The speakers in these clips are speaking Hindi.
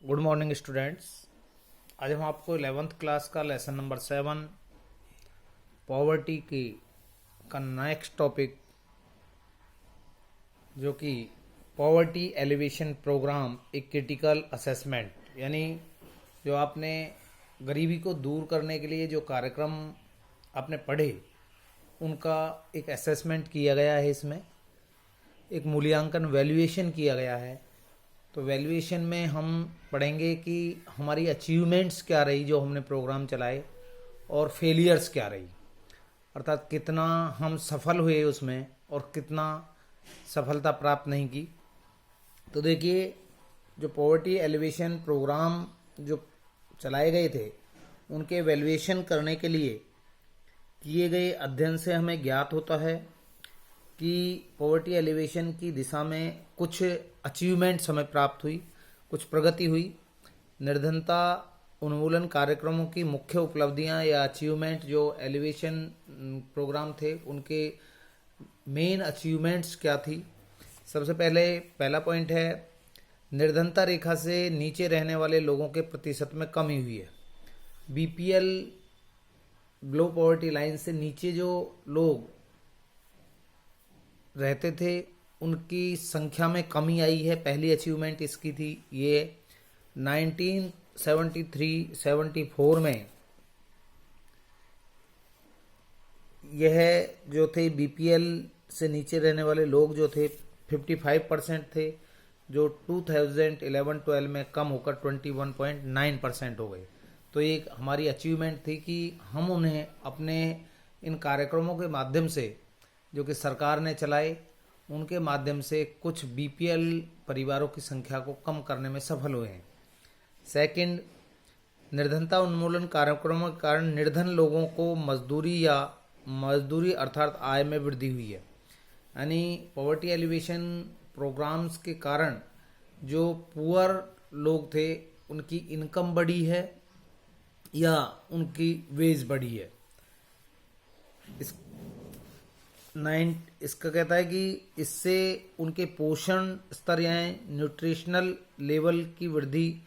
Good morning students. आज हम आपको 11th क्लास का लेसन नंबर 7 पॉवर्टी की का नेक्स्ट टॉपिक जो कि पॉवर्टी एलिवेशन प्रोग्राम एक क्रिटिकल असेसमेंट, यानी जो आपने गरीबी को दूर करने के लिए जो कार्यक्रम आपने पढ़े उनका एक असेसमेंट किया गया है। इसमें एक मूल्यांकन वैल्यूएशन किया गया है। तो वैल्यूएशन में हम पढ़ेंगे कि हमारी अचीवमेंट्स क्या रही जो हमने प्रोग्राम चलाए, और फेलियर्स क्या रही, अर्थात कितना हम सफल हुए उसमें और कितना सफलता प्राप्त नहीं की। तो देखिए, जो पॉवर्टी एलिवेशन प्रोग्राम जो चलाए गए थे उनके वैल्यूएशन करने के लिए किए गए अध्ययन से हमें ज्ञात होता है कि पॉवर्टी एलिवेशन की दिशा में कुछ अचीवमेंट्स हमें प्राप्त हुई, कुछ प्रगति हुई। निर्धनता उन्मूलन कार्यक्रमों की मुख्य उपलब्धियां या अचीवमेंट जो एलिवेशन प्रोग्राम थे उनके मेन अचीवमेंट्स क्या थी। सबसे पहला पॉइंट है, निर्धनता रेखा से नीचे रहने वाले लोगों के प्रतिशत में कमी हुई है। बीपीएल बिलो पॉवर्टी लाइन से नीचे जो लोग रहते थे उनकी संख्या में कमी आई है। पहली अचीवमेंट इसकी थी। ये 1973-74 में यह जो थे बीपीएल से नीचे रहने वाले लोग जो थे 55% थे, जो 2011-12 में कम होकर 21.9% हो गए। तो एक हमारी अचीवमेंट थी कि हम उन्हें अपने इन कार्यक्रमों के माध्यम से जो कि सरकार ने चलाए उनके माध्यम से कुछ बीपीएल परिवारों की संख्या को कम करने में सफल हुए हैं। सेकंड, निर्धनता उन्मूलन कार्यक्रमों के कारण निर्धन लोगों को मजदूरी अर्थात आय में वृद्धि हुई है। यानी पॉवर्टी एलिवेशन प्रोग्राम्स के कारण जो पुअर लोग थे उनकी इनकम बढ़ी है या उनकी वेज बढ़ी है। इसका कहता है कि इससे उनके पोषण स्तर या न्यूट्रिशनल लेवल की वृद्धि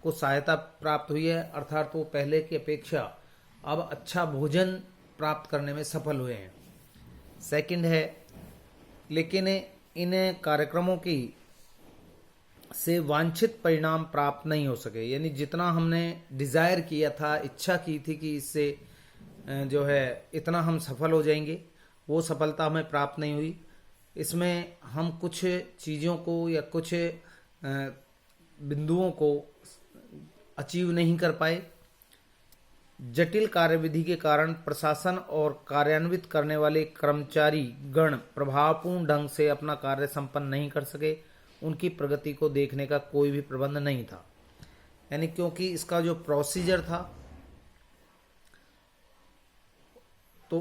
को सहायता प्राप्त हुई है, अर्थात वो पहले की अपेक्षा अब अच्छा भोजन प्राप्त करने में सफल हुए हैं। सेकंड है, लेकिन इन कार्यक्रमों की से वांछित परिणाम प्राप्त नहीं हो सके। यानी जितना हमने डिजायर किया था, इच्छा की थी कि इससे जो है इतना हम सफल हो जाएंगे, वो सफलता हमें प्राप्त नहीं हुई। इसमें हम कुछ चीज़ों को या कुछ बिंदुओं को अचीव नहीं कर पाए। जटिल कार्यविधि के कारण प्रशासन और कार्यान्वित करने वाले कर्मचारी गण प्रभावपूर्ण ढंग से अपना कार्य संपन्न नहीं कर सके। उनकी प्रगति को देखने का कोई भी प्रबंध नहीं था। यानी क्योंकि इसका जो प्रोसीजर था तो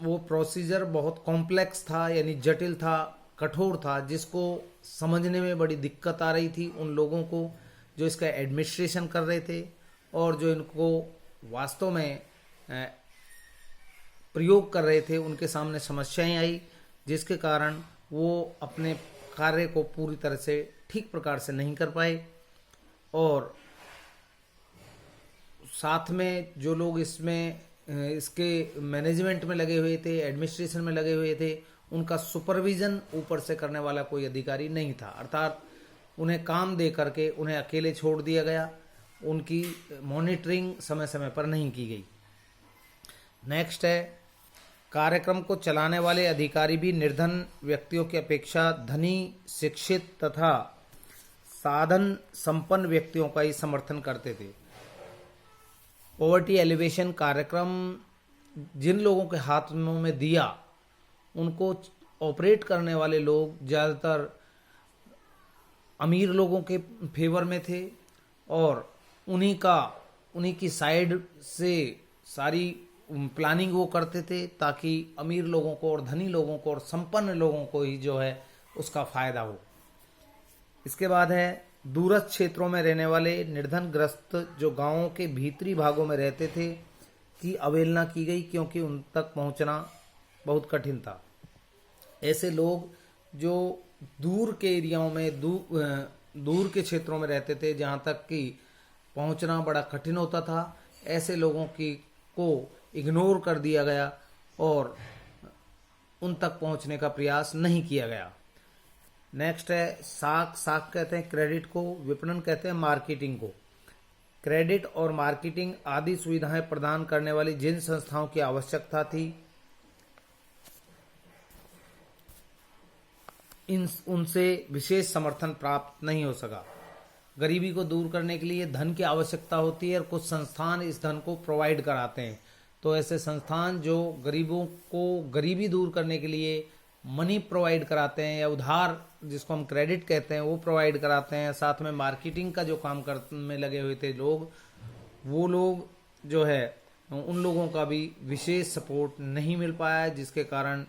वो प्रोसीजर बहुत कॉम्प्लेक्स था, यानी जटिल था, कठोर था, जिसको समझने में बड़ी दिक्कत आ रही थी उन लोगों को जो इसका एडमिनिस्ट्रेशन कर रहे थे और जो इनको वास्तव में प्रयोग कर रहे थे। उनके सामने समस्याएं आई जिसके कारण वो अपने कार्य को पूरी तरह से ठीक प्रकार से नहीं कर पाए। और साथ में जो लोग इसके मैनेजमेंट में लगे हुए थे, एडमिनिस्ट्रेशन में लगे हुए थे, उनका सुपरविजन ऊपर से करने वाला कोई अधिकारी नहीं था। अर्थात उन्हें काम दे करके उन्हें अकेले छोड़ दिया गया, उनकी मॉनिटरिंग समय समय पर नहीं की गई। नेक्स्ट है, कार्यक्रम को चलाने वाले अधिकारी भी निर्धन व्यक्तियों की अपेक्षा धनी, शिक्षित तथा साधन संपन्न व्यक्तियों का ही समर्थन करते थे। पॉवर्टी एलिवेशन कार्यक्रम जिन लोगों के हाथों में दिया उनको ऑपरेट करने वाले लोग ज़्यादातर अमीर लोगों के फेवर में थे और उन्हीं की साइड से सारी प्लानिंग वो करते थे ताकि अमीर लोगों को और धनी लोगों को और संपन्न लोगों को ही जो है उसका फायदा हो। इसके बाद है, दूरस्थ क्षेत्रों में रहने वाले निर्धन ग्रस्त जो गांवों के भीतरी भागों में रहते थे की अवहेलना की गई क्योंकि उन तक पहुंचना बहुत कठिन था। ऐसे लोग जो दूर के एरियाओं में दूर के क्षेत्रों में रहते थे, जहाँ तक कि पहुँचना बड़ा कठिन होता था, ऐसे लोगों की को इग्नोर कर दिया गया और उन तक पहुँचने का प्रयास नहीं किया गया। नेक्स्ट है साख। साख कहते हैं क्रेडिट को, विपणन कहते हैं मार्केटिंग को। क्रेडिट और मार्केटिंग आदि सुविधाएं प्रदान करने वाली जिन संस्थाओं की आवश्यकता थी, उनसे विशेष समर्थन प्राप्त नहीं हो सका। गरीबी को दूर करने के लिए धन की आवश्यकता होती है और कुछ संस्थान इस धन को प्रोवाइड कराते हैं। तो ऐसे संस्थान जो गरीबों को गरीबी दूर करने के लिए मनी प्रोवाइड कराते हैं या उधार जिसको हम क्रेडिट कहते हैं वो प्रोवाइड कराते हैं, साथ में मार्केटिंग का जो काम करने में लगे हुए थे लोग, वो लोग जो है उन लोगों का भी विशेष सपोर्ट नहीं मिल पाया, जिसके कारण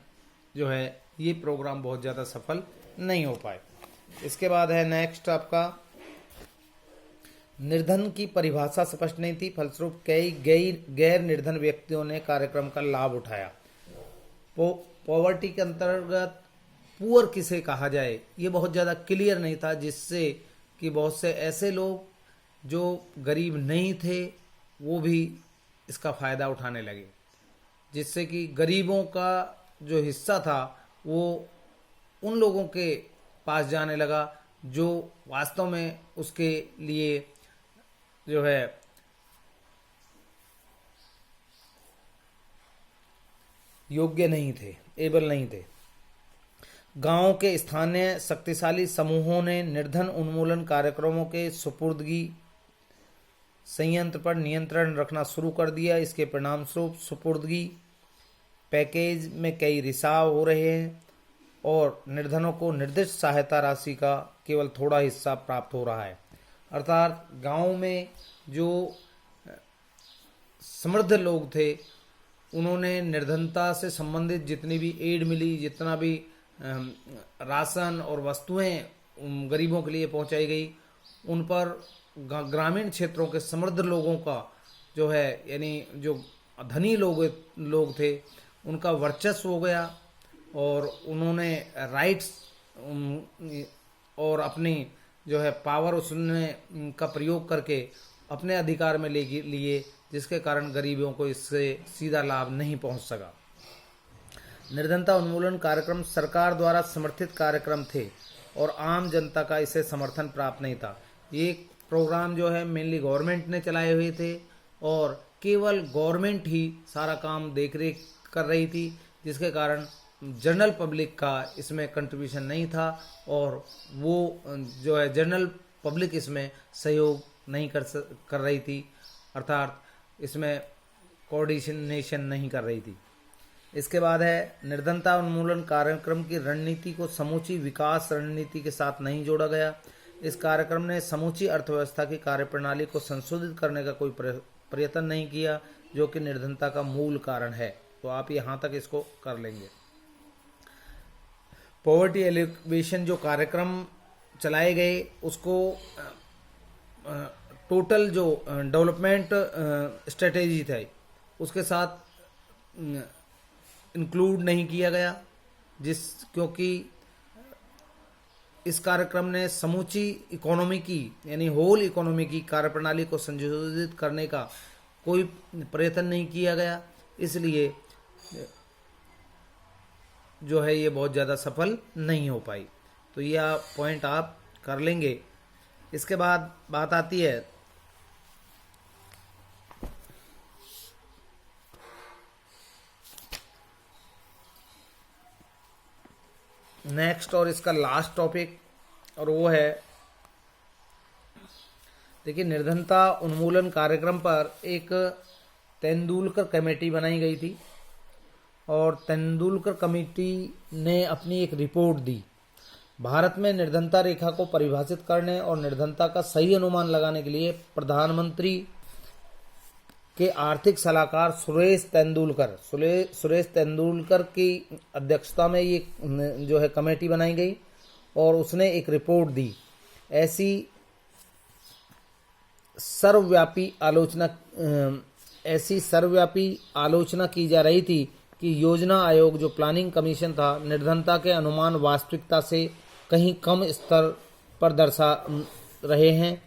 जो है ये प्रोग्राम बहुत ज़्यादा सफल नहीं हो पाए। इसके बाद है नेक्स्ट आपका निर्धन की परिभाषा स्पष्ट नहीं थी, फलस्वरूप कई गैर निर्धन व्यक्तियों ने कार्यक्रम का लाभ उठाया। पॉवर्टी के अंतर्गत पुअर किसे कहा जाए ये बहुत ज़्यादा क्लियर नहीं था, जिससे कि बहुत से ऐसे लोग जो गरीब नहीं थे वो भी इसका फ़ायदा उठाने लगे, जिससे कि गरीबों का जो हिस्सा था वो उन लोगों के पास जाने लगा जो वास्तव में उसके लिए जो है योग्य नहीं थे, एबल नहीं थे। गांव के स्थानीय शक्तिशाली समूहों ने निर्धन उन्मूलन कार्यक्रमों के सुपुर्दगी संयंत्र पर नियंत्रण रखना शुरू कर दिया। इसके परिणामस्वरूप सुपुर्दगी पैकेज में कई रिसाव हो रहे हैं और निर्धनों को निर्दिष्ट सहायता राशि का केवल थोड़ा हिस्सा प्राप्त हो रहा है। अर्थात गांव में जो समृद्ध लोग थे उन्होंने निर्धनता से संबंधित जितनी भी एड मिली, जितना भी राशन और वस्तुएं गरीबों के लिए पहुंचाई गई, उन पर ग्रामीण क्षेत्रों के समृद्ध लोगों का जो है यानी जो धनी लोग थे उनका वर्चस्व हो गया और उन्होंने राइट्स और अपनी जो है पावर उसने का प्रयोग करके अपने अधिकार में ले लिए, जिसके कारण गरीबों को इससे सीधा लाभ नहीं पहुंच सका। निर्धनता उन्मूलन कार्यक्रम सरकार द्वारा समर्थित कार्यक्रम थे और आम जनता का इसे समर्थन प्राप्त नहीं था। ये प्रोग्राम जो है मेनली गवर्नमेंट ने चलाए हुए थे और केवल गवर्नमेंट ही सारा काम देखरेख कर रही थी, जिसके कारण जनरल पब्लिक का इसमें कंट्रीब्यूशन नहीं था और वो जो है जनरल पब्लिक इसमें सहयोग नहीं कर रही थी, अर्थात इसमें कोऑर्डिनेशन नहीं कर रही थी। इसके बाद है निर्धनता उन्मूलन कार्यक्रम की रणनीति को समूची विकास रणनीति के साथ नहीं जोड़ा गया। इस कार्यक्रम ने समूची अर्थव्यवस्था की कार्यप्रणाली को संशोधित करने का कोई प्रयत्न नहीं किया, जो कि निर्धनता का मूल कारण है। तो आप यहाँ तक इसको कर लेंगे। पॉवर्टी एलिवेशन जो कार्यक्रम चलाए गए उसको टोटल जो डेवलपमेंट स्ट्रेटेजी था उसके साथ इंक्लूड नहीं किया गया, क्योंकि इस कार्यक्रम ने समूची इकोनॉमी की यानी होल इकोनॉमी की कार्यप्रणाली को संशोधित करने का कोई प्रयत्न नहीं किया गया, इसलिए जो है ये बहुत ज़्यादा सफल नहीं हो पाई। तो यह पॉइंट आप कर लेंगे। इसके बाद बात आती है नेक्स्ट और इसका लास्ट टॉपिक, और वो है देखिए निर्धनता उन्मूलन कार्यक्रम पर एक तेंदुलकर कमेटी बनाई गई थी और तेंदुलकर कमेटी ने अपनी एक रिपोर्ट दी। भारत में निर्धनता रेखा को परिभाषित करने और निर्धनता का सही अनुमान लगाने के लिए प्रधानमंत्री के आर्थिक सलाहकार सुरेश तेंदुलकर की अध्यक्षता में ये जो है कमेटी बनाई गई और उसने एक रिपोर्ट दी। ऐसी सर्वव्यापी आलोचना की जा रही थी कि योजना आयोग जो प्लानिंग कमीशन था निर्धनता के अनुमान वास्तविकता से कहीं कम स्तर पर दर्शा रहे हैं।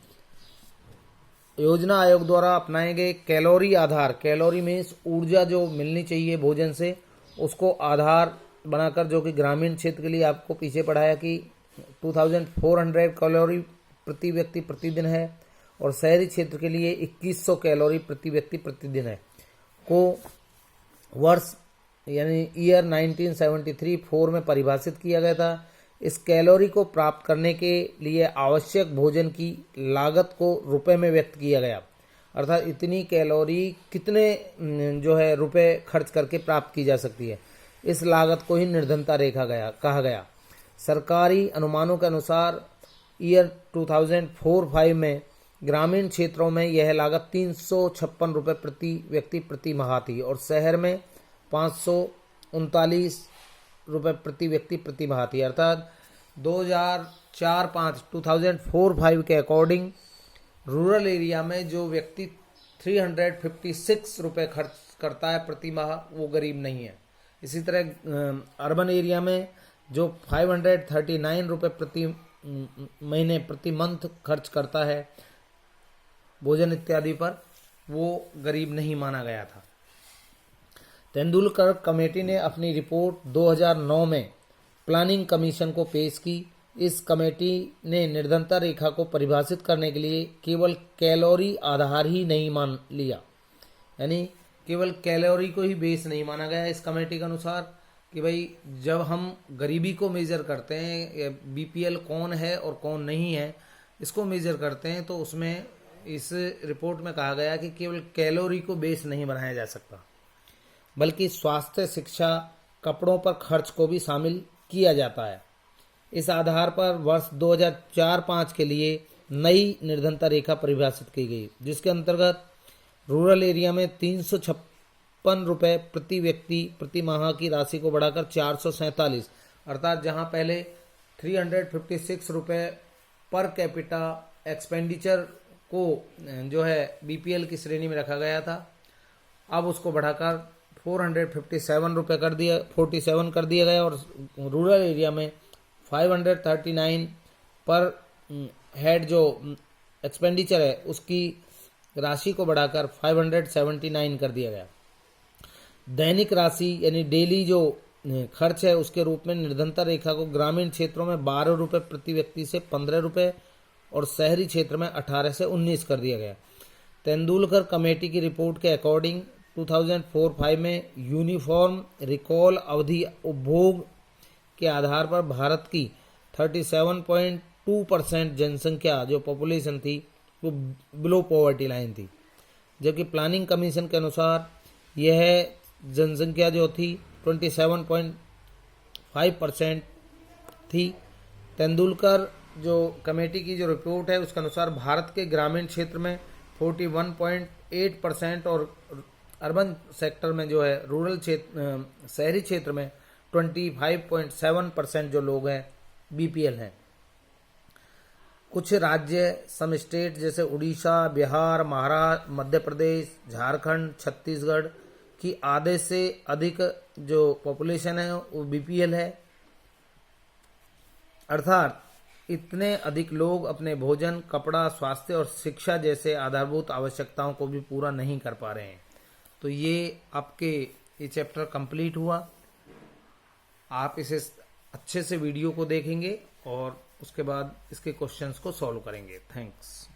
योजना आयोग द्वारा अपनाए गए कैलोरी आधार, कैलोरी मीन्स ऊर्जा जो मिलनी चाहिए भोजन से, उसको आधार बनाकर, जो कि ग्रामीण क्षेत्र के लिए आपको पीछे पढ़ाया कि 2400 कैलोरी प्रति व्यक्ति प्रतिदिन है, और शहरी क्षेत्र के लिए 2100 कैलोरी प्रति व्यक्ति प्रतिदिन है, को वर्ष यानी ईयर 1973-4 में परिभाषित किया गया था। इस कैलोरी को प्राप्त करने के लिए आवश्यक भोजन की लागत को रुपए में व्यक्त किया गया, अर्थात इतनी कैलोरी कितने जो है रुपए खर्च करके प्राप्त की जा सकती है, इस लागत को ही निर्धनता रेखा कहा गया। सरकारी अनुमानों के अनुसार ईयर 2004-5 में ग्रामीण क्षेत्रों में यह लागत 356 रुपये प्रति व्यक्ति प्रति माह थी, और शहर में 539 रुपये प्रति व्यक्ति प्रति माह थी। अर्थात 2004-5 के अकॉर्डिंग रूरल एरिया में जो व्यक्ति 356 रुपये खर्च करता है प्रति माह, वो गरीब नहीं है। इसी तरह अर्बन एरिया में जो 539 रुपये प्रति महीने प्रति मंथ खर्च करता है भोजन इत्यादि पर, वो गरीब नहीं माना गया था। तेंदुलकर कमेटी ने अपनी रिपोर्ट 2009 में प्लानिंग कमीशन को पेश की। इस कमेटी ने निर्धनता रेखा को परिभाषित करने के लिए केवल कैलोरी आधार ही नहीं मान लिया, यानी केवल कैलोरी को ही बेस नहीं माना गया इस कमेटी के अनुसार कि भाई जब हम गरीबी को मेजर करते हैं, बीपीएल कौन है और कौन नहीं है, इसको मेजर करते हैं, तो उसमें इस रिपोर्ट में कहा गया कि केवल कैलोरी को बेस नहीं बनाया जा सकता, बल्कि स्वास्थ्य, शिक्षा, कपड़ों पर खर्च को भी शामिल किया जाता है। इस आधार पर वर्ष 2004-5 के लिए नई निर्धनता रेखा परिभाषित की गई, जिसके अंतर्गत रूरल एरिया में 356 रुपये प्रति व्यक्ति प्रति माह की राशि को बढ़ाकर 447, अर्थात जहां पहले 356 रुपये पर कैपिटा एक्सपेंडिचर को जो है बीपीएल की श्रेणी में रखा गया था, अब उसको बढ़ाकर 457 रुपये 47 कर दिया गया, और रूरल एरिया में 539 पर हेड जो एक्सपेंडिचर है उसकी राशि को बढ़ाकर 579 कर दिया गया। दैनिक राशि यानी डेली जो खर्च है उसके रूप में निर्धनता रेखा को ग्रामीण क्षेत्रों में 12 रुपये प्रति व्यक्ति से 15 रुपये और शहरी क्षेत्र में 18 से 19 कर दिया गया। तेंदुलकर कमेटी की रिपोर्ट के अकॉर्डिंग 2004-5 में यूनिफॉर्म रिकॉल अवधि उपभोग के आधार पर भारत की 37.2% जनसंख्या जो पॉपुलेशन थी वो बिलो पॉवर्टी लाइन थी, जबकि प्लानिंग कमीशन के अनुसार यह जनसंख्या जो थी 27.5% थी। तेंदुलकर जो कमेटी की जो रिपोर्ट है उसके अनुसार भारत के ग्रामीण क्षेत्र में 41.8% और अर्बन सेक्टर में जो है रूरल क्षेत्र शहरी क्षेत्र में 25.7% जो लोग हैं बीपीएल हैं। कुछ राज्य सम स्टेट जैसे उड़ीसा, बिहार, महाराष्ट्र, मध्य प्रदेश, झारखंड, छत्तीसगढ़ की आधे से अधिक जो पॉपुलेशन है वो बीपीएल है, अर्थात इतने अधिक लोग अपने भोजन, कपड़ा, स्वास्थ्य और शिक्षा जैसे आधारभूत आवश्यकताओं को भी पूरा नहीं कर पा रहे हैं। तो ये आपके ये चैप्टर कंप्लीट हुआ। आप इसे अच्छे से वीडियो को देखेंगे और उसके बाद इसके क्वेश्चंस को सॉल्व करेंगे। थैंक्स।